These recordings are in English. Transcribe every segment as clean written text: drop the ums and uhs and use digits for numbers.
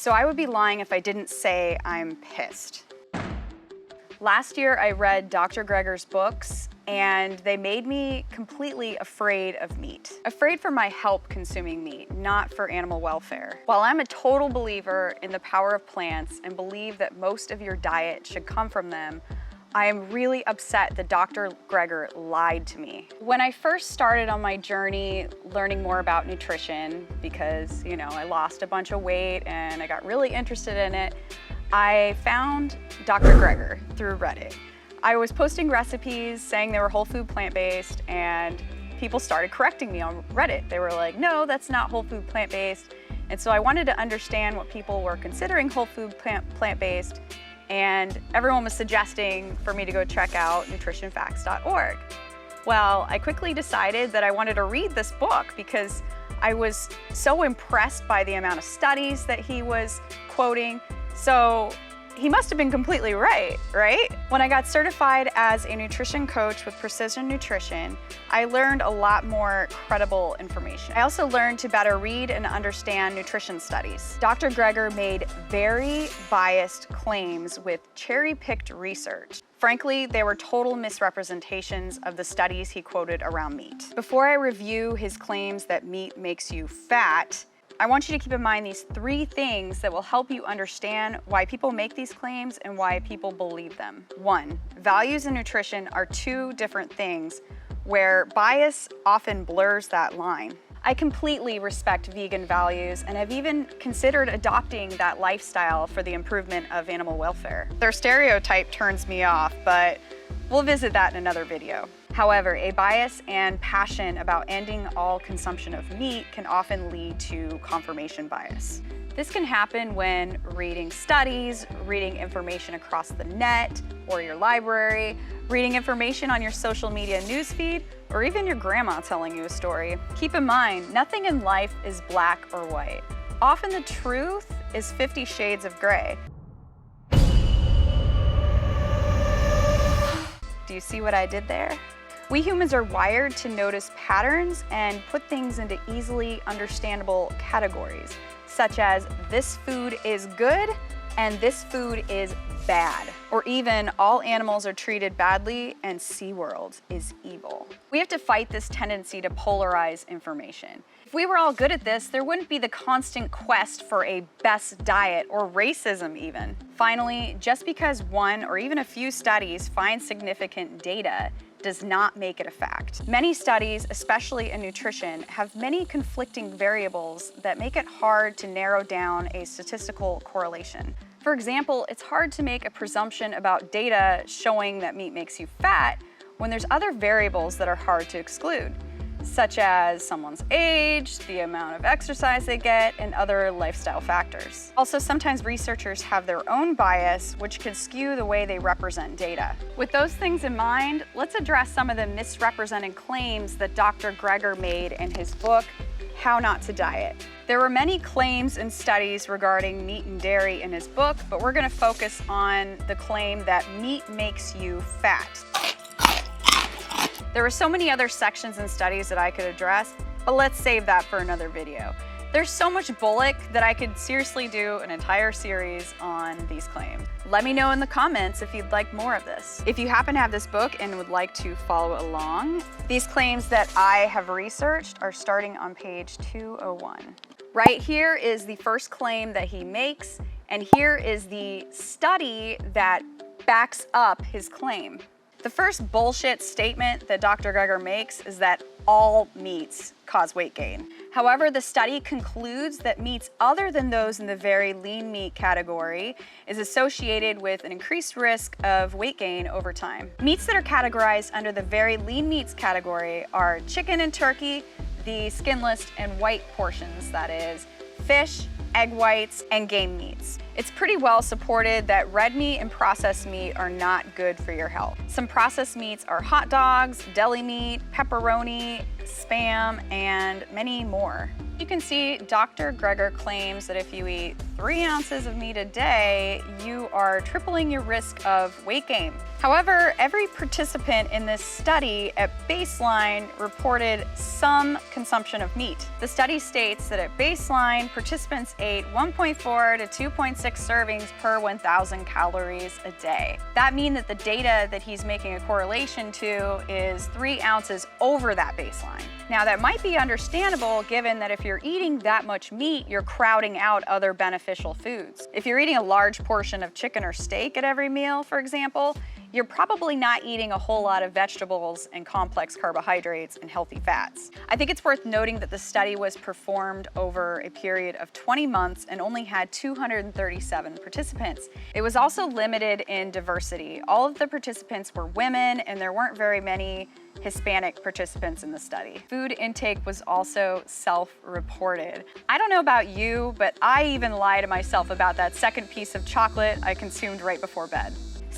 So I would be lying if I didn't say I'm pissed. Last year, I read Dr. Greger's books, and they made me completely afraid of meat. Afraid for my help consuming meat, not for animal welfare. While I'm a total believer in the power of plants and believe that most of your diet should come from them, I am really upset that Dr. Greger lied to me. When I first started on my journey learning more about nutrition, because I lost a bunch of weight and I got really interested in it, I found Dr. Greger through Reddit. I was posting recipes saying they were whole food plant-based, and people started correcting me on Reddit. They were like, no, that's not whole food plant-based. And so I wanted to understand what people were considering whole food plant-based, and everyone was suggesting for me to go check out nutritionfacts.org. Well, I quickly decided that I wanted to read this book because I was so impressed by the amount of studies that he was quoting. So he must have been completely right? When I got certified as a nutrition coach with Precision Nutrition, I learned a lot more credible information. I also learned to better read and understand nutrition studies. Dr. Greger made very biased claims with cherry-picked research. Frankly, they were total misrepresentations of the studies he quoted around meat. Before I review his claims that meat makes you fat, I want you to keep in mind these 3 things that will help you understand why people make these claims and why people believe them. 1, values and nutrition are 2 different things where bias often blurs that line. I completely respect vegan values and have even considered adopting that lifestyle for the improvement of animal welfare. Their stereotype turns me off, but we'll visit that in another video. However, a bias and passion about ending all consumption of meat can often lead to confirmation bias. This can happen when reading studies, reading information across the net or your library, reading information on your social media newsfeed, or even your grandma telling you a story. Keep in mind, nothing in life is black or white. Often the truth is 50 shades of gray. Do you see what I did there? We humans are wired to notice patterns and put things into easily understandable categories, such as this food is good and this food is bad, or even all animals are treated badly and SeaWorld is evil. We have to fight this tendency to polarize information. If we were all good at this, there wouldn't be the constant quest for a best diet or racism even. Finally, just because one or even a few studies find significant data does not make it a fact. Many studies, especially in nutrition, have many conflicting variables that make it hard to narrow down a statistical correlation. For example, it's hard to make a presumption about data showing that meat makes you fat when there's other variables that are hard to exclude, such as someone's age, the amount of exercise they get, and other lifestyle factors. Also, sometimes researchers have their own bias, which can skew the way they represent data. With those things in mind, let's address some of the misrepresented claims that Dr. Greger made in his book, How Not to Diet. There were many claims and studies regarding meat and dairy in his book, but we're going to focus on the claim that meat makes you fat. There were so many other sections and studies that I could address, but let's save that for another video. There's so much bullock that I could seriously do an entire series on these claims. Let me know in the comments if you'd like more of this. If you happen to have this book and would like to follow along, these claims that I have researched are starting on page 201. Right here is the first claim that he makes, and here is the study that backs up his claim. The first bullshit statement that Dr. Greger makes is that all meats cause weight gain. However, the study concludes that meats other than those in the very lean meat category is associated with an increased risk of weight gain over time. Meats that are categorized under the very lean meats category are chicken and turkey, the skinless and white portions, that is, fish, egg whites, and game meats. It's pretty well supported that red meat and processed meat are not good for your health. Some processed meats are hot dogs, deli meat, pepperoni, Spam, and many more. You can see Dr. Greger claims that if you eat 3 ounces of meat a day, you are tripling your risk of weight gain. However, every participant in this study at baseline reported some consumption of meat. The study states that at baseline, participants ate 1.4 to 2.6 servings per 1,000 calories a day. That means that the data that he's making a correlation to is 3 ounces over that baseline. Now, that might be understandable given that if you're eating that much meat, you're crowding out other beneficial foods. If you're eating a large portion of chicken or steak at every meal, for example, you're probably not eating a whole lot of vegetables and complex carbohydrates and healthy fats. I think it's worth noting that the study was performed over a period of 20 months and only had 237 participants. It was also limited in diversity. All of the participants were women, and there weren't very many Hispanic participants in the study. Food intake was also self-reported. I don't know about you, but I even lie to myself about that second piece of chocolate I consumed right before bed.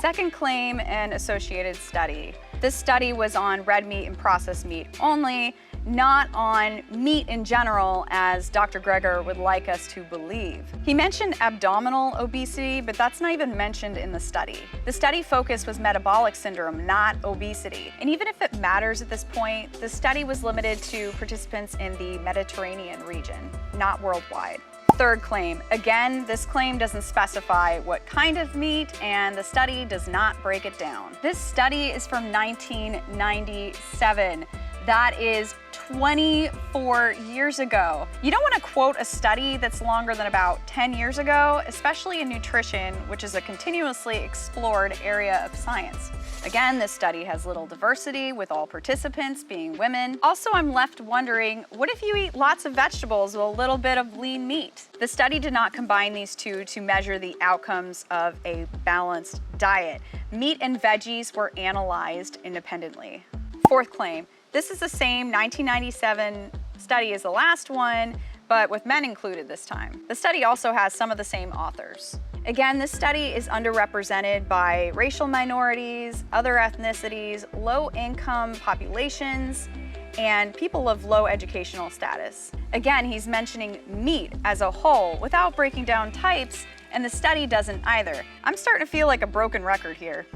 Second claim and associated study. This study was on red meat and processed meat only, not on meat in general, as Dr. Greger would like us to believe. He mentioned abdominal obesity, but that's not even mentioned in the study. The study focus was metabolic syndrome, not obesity. And even if it matters at this point, the study was limited to participants in the Mediterranean region, not worldwide. Third claim. Again, this claim doesn't specify what kind of meat, and the study does not break it down. This study is from 1997. That is 24 years ago. You don't want to quote a study that's longer than about 10 years ago, especially in nutrition, which is a continuously explored area of science. Again, this study has little diversity, with all participants being women. Also, I'm left wondering, what if you eat lots of vegetables with a little bit of lean meat? The study did not combine these two to measure the outcomes of a balanced diet. Meat and veggies were analyzed independently. Fourth claim. This is the same 1997 study as the last one, but with men included this time. The study also has some of the same authors. Again, this study is underrepresented by racial minorities, other ethnicities, low-income populations, and people of low educational status. Again, he's mentioning meat as a whole without breaking down types, and the study doesn't either. I'm starting to feel like a broken record here.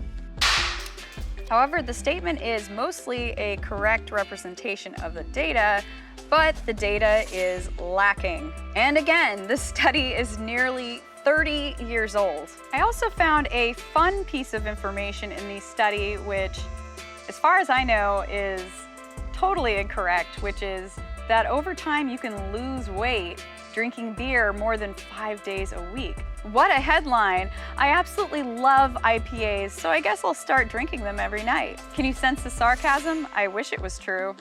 However, the statement is mostly a correct representation of the data, but the data is lacking. And again, this study is nearly 30 years old. I also found a fun piece of information in the study, which, as far as I know, is totally incorrect, which is that over time you can lose weight drinking beer more than 5 days a week. What a headline! I absolutely love IPAs, so I guess I'll start drinking them every night. Can you sense the sarcasm? I wish it was true.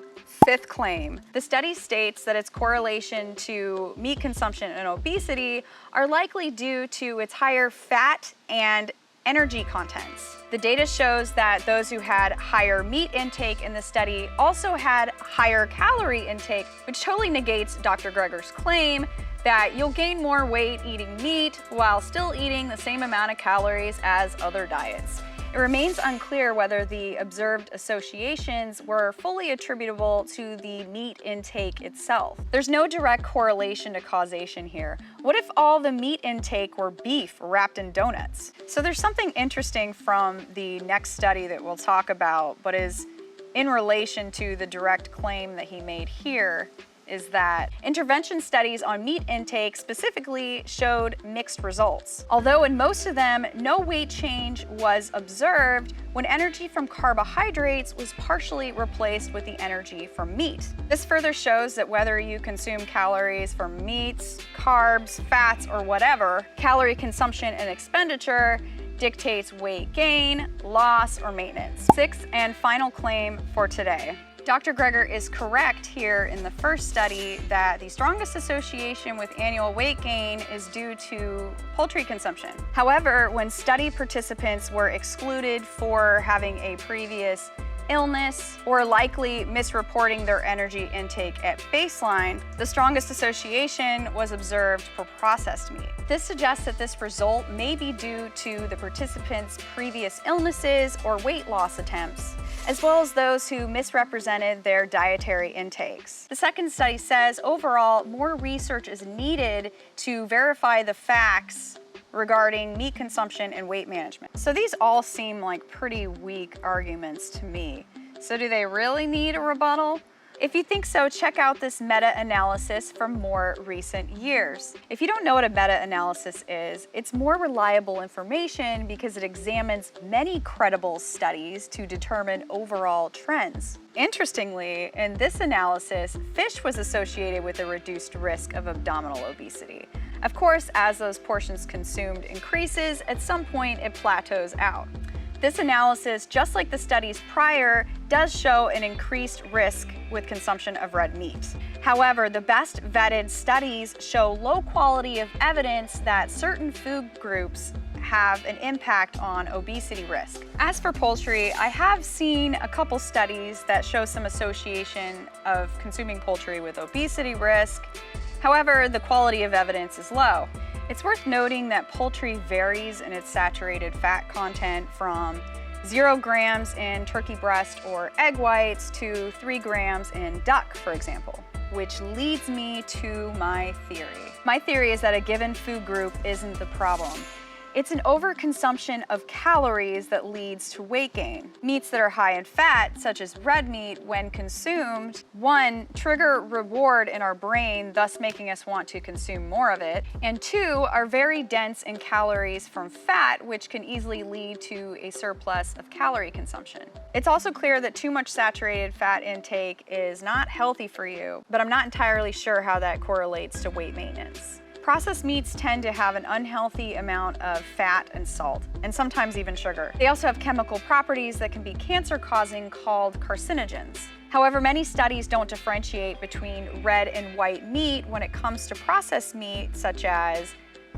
Fifth claim. The study states that its correlation to meat consumption and obesity are likely due to its higher fat and energy contents. The data shows that those who had higher meat intake in the study also had higher calorie intake, which totally negates Dr. Greger's claim that you'll gain more weight eating meat while still eating the same amount of calories as other diets. It remains unclear whether the observed associations were fully attributable to the meat intake itself. There's no direct correlation to causation here. What if all the meat intake were beef wrapped in donuts? So there's something interesting from the next study that we'll talk about, but is in relation to the direct claim that he made here, is that intervention studies on meat intake specifically showed mixed results. Although in most of them, no weight change was observed when energy from carbohydrates was partially replaced with the energy from meat. This further shows that whether you consume calories from meats, carbs, fats, or whatever, calorie consumption and expenditure dictates weight gain, loss, or maintenance. Sixth and final claim for today. Dr. Greger is correct here in the first study that the strongest association with annual weight gain is due to poultry consumption. However, when study participants were excluded for having a previous illness, or likely misreporting their energy intake at baseline, the strongest association was observed for processed meat. This suggests that this result may be due to the participants' previous illnesses or weight loss attempts, as well as those who misrepresented their dietary intakes. The second study says overall, more research is needed to verify the facts regarding meat consumption and weight management. So these all seem like pretty weak arguments to me. So do they really need a rebuttal? If you think so, check out this meta-analysis from more recent years. If you don't know what a meta-analysis is, it's more reliable information because it examines many credible studies to determine overall trends. Interestingly, in this analysis, fish was associated with a reduced risk of abdominal obesity. Of course, as those portions consumed increases, at some point it plateaus out. This analysis, just like the studies prior, does show an increased risk with consumption of red meat. However, the best vetted studies show low quality of evidence that certain food groups have an impact on obesity risk. As for poultry, I have seen a couple studies that show some association of consuming poultry with obesity risk. However, the quality of evidence is low. It's worth noting that poultry varies in its saturated fat content from 0 grams in turkey breast or egg whites to 3 grams in duck, for example, which leads me to my theory. My theory is that a given food group isn't the problem. It's an overconsumption of calories that leads to weight gain. Meats that are high in fat, such as red meat, when consumed, 1, trigger reward in our brain, thus making us want to consume more of it, and 2, are very dense in calories from fat, which can easily lead to a surplus of calorie consumption. It's also clear that too much saturated fat intake is not healthy for you, but I'm not entirely sure how that correlates to weight maintenance. Processed meats tend to have an unhealthy amount of fat and salt, and sometimes even sugar. They also have chemical properties that can be cancer-causing called carcinogens. However, many studies don't differentiate between red and white meat when it comes to processed meat, such as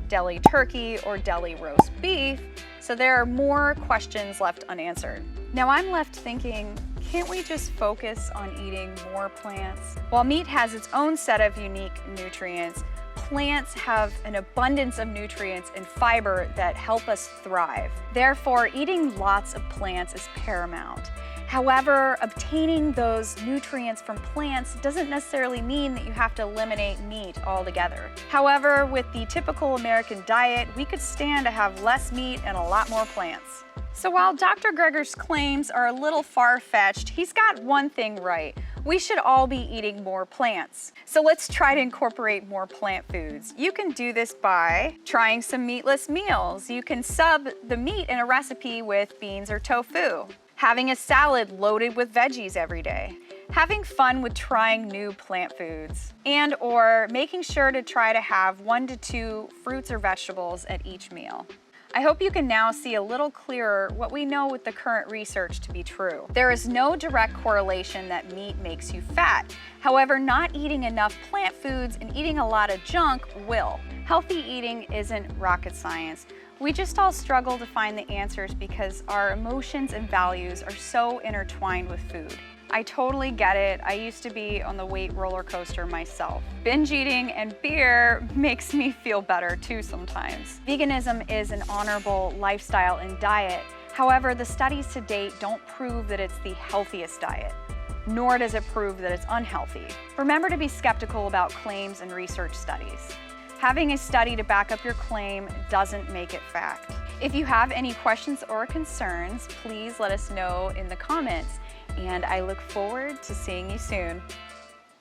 deli turkey or deli roast beef, so there are more questions left unanswered. Now I'm left thinking, can't we just focus on eating more plants? While meat has its own set of unique nutrients, plants have an abundance of nutrients and fiber that help us thrive. Therefore, eating lots of plants is paramount. However, obtaining those nutrients from plants doesn't necessarily mean that you have to eliminate meat altogether. However, with the typical American diet, we could stand to have less meat and a lot more plants. So while Dr. Greger's claims are a little far-fetched, he's got one thing right. We should all be eating more plants. So let's try to incorporate more plant foods. You can do this by trying some meatless meals. You can sub the meat in a recipe with beans or tofu. Having a salad loaded with veggies every day. Having fun with trying new plant foods. And or making sure to try to have 1 to 2 fruits or vegetables at each meal. I hope you can now see a little clearer what we know with the current research to be true. There is no direct correlation that meat makes you fat. However, not eating enough plant foods and eating a lot of junk will. Healthy eating isn't rocket science. We just all struggle to find the answers because our emotions and values are so intertwined with food. I totally get it. I used to be on the weight roller coaster myself. Binge eating and beer makes me feel better too sometimes. Veganism is an honorable lifestyle and diet. However, the studies to date don't prove that it's the healthiest diet, nor does it prove that it's unhealthy. Remember to be skeptical about claims and research studies. Having a study to back up your claim doesn't make it fact. If you have any questions or concerns, please let us know in the comments. And I look forward to seeing you soon.